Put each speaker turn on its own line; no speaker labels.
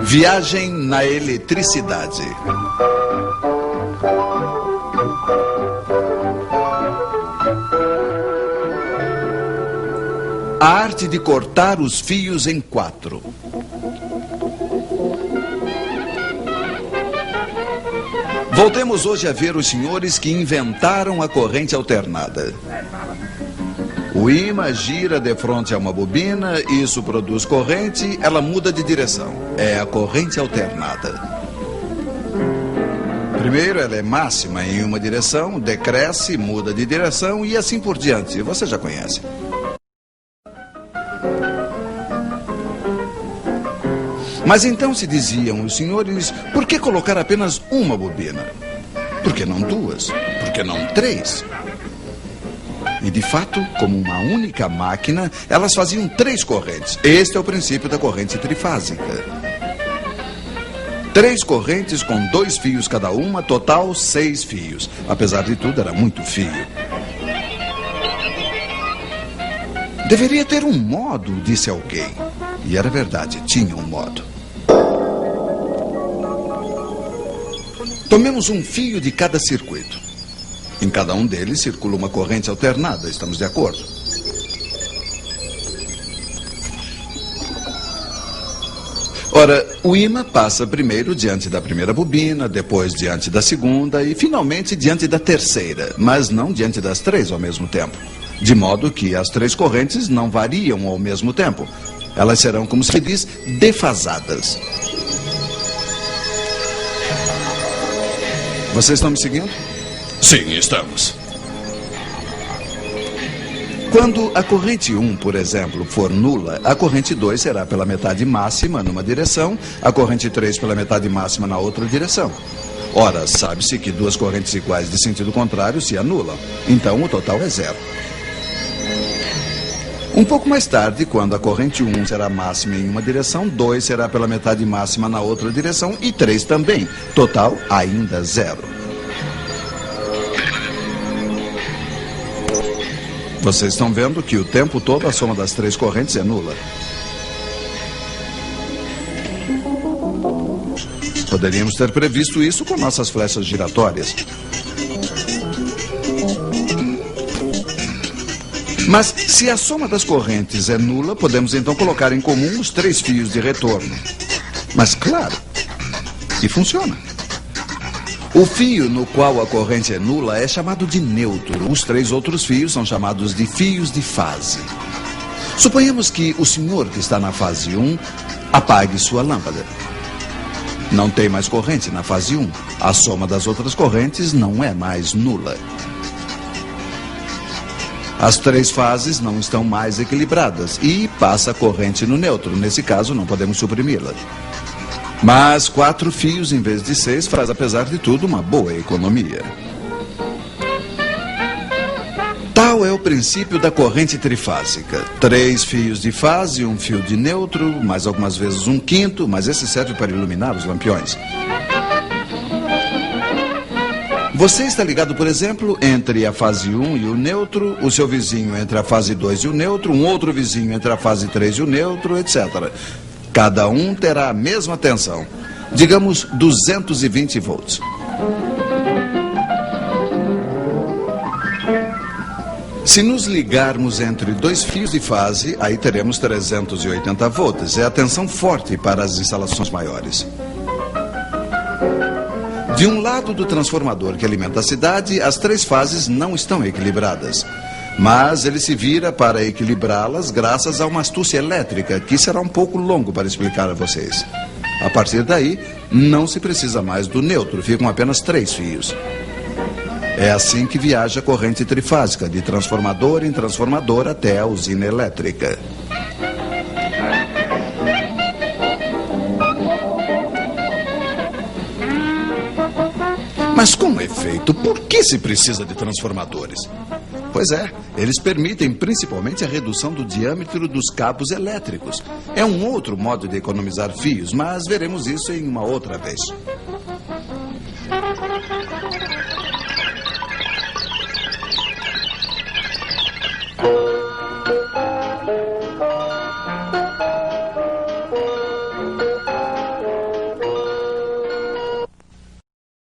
Viagem na eletricidade. A arte de cortar os fios em 4. Voltemos hoje a ver os senhores que inventaram a corrente alternada. O ímã gira de frente a uma bobina, isso produz corrente, ela muda de direção. É a corrente alternada. Primeiro, ela é máxima em uma direção, decresce, muda de direção e assim por diante. Você já conhece. Mas então se diziam os senhores, por que colocar apenas uma bobina? Por que não 2? Por que não 3? E de fato, como uma única máquina, elas faziam 3 correntes. Este é o princípio da corrente trifásica. 3 correntes com 2 fios cada uma, total 6 fios. Apesar de tudo, era muito fio. Deveria ter um modo, disse alguém. E era verdade, tinha um modo. Tomemos um fio de cada circuito. Em cada um deles circula uma corrente alternada, estamos de acordo? Ora, o ímã passa primeiro diante da primeira bobina, depois diante da segunda e finalmente diante da terceira, mas não diante das 3 ao mesmo tempo. De modo que as 3 correntes não variam ao mesmo tempo. Elas serão, como se diz, defasadas. Vocês estão me seguindo?
Sim, estamos.
Quando a corrente 1, por exemplo, for nula, a corrente 2 será pela metade máxima numa direção, a corrente 3 pela metade máxima na outra direção. Ora, sabe-se que 2 correntes iguais de sentido contrário se anulam. Então, o total é 0. Um pouco mais tarde, quando a corrente 1 será máxima em uma direção, 2 será pela metade máxima na outra direção e 3 também. Total, ainda 0. Vocês estão vendo que o tempo todo a soma das 3 correntes é nula. Poderíamos ter previsto isso com nossas flechas giratórias. Mas se a soma das correntes é nula, podemos então colocar em comum os 3 fios de retorno. Mas claro, e funciona. O fio no qual a corrente é nula é chamado de neutro. Os 3 outros fios são chamados de fios de fase. Suponhamos que o senhor que está na fase 1 apague sua lâmpada. Não tem mais corrente na fase 1. A soma das outras correntes não é mais nula. As 3 fases não estão mais equilibradas e passa a corrente no neutro. Nesse caso, não podemos suprimi-la. Mas 4 fios em vez de 6 faz, apesar de tudo, uma boa economia. Tal é o princípio da corrente trifásica. 3 fios de fase, 1 fio de neutro, mais algumas vezes 1/5, mas esse serve para iluminar os lampiões. Você está ligado, por exemplo, entre a fase 1 e o neutro, o seu vizinho entre a fase 2 e o neutro, um outro vizinho entre a fase 3 e o neutro, etc. Cada um terá a mesma tensão, digamos 220 volts. Se nos ligarmos entre 2 fios de fase, aí teremos 380 volts. É a tensão forte para as instalações maiores. De um lado do transformador que alimenta a cidade, as 3 fases não estão equilibradas. Mas ele se vira para equilibrá-las graças a uma astúcia elétrica, que será um pouco longo para explicar a vocês. A partir daí, não se precisa mais do neutro, ficam apenas 3 fios. É assim que viaja a corrente trifásica, de transformador em transformador até a usina elétrica. Mas com efeito, por que se precisa de transformadores? Pois é, eles permitem principalmente a redução do diâmetro dos cabos elétricos. É um outro modo de economizar fios, mas veremos isso em uma outra vez.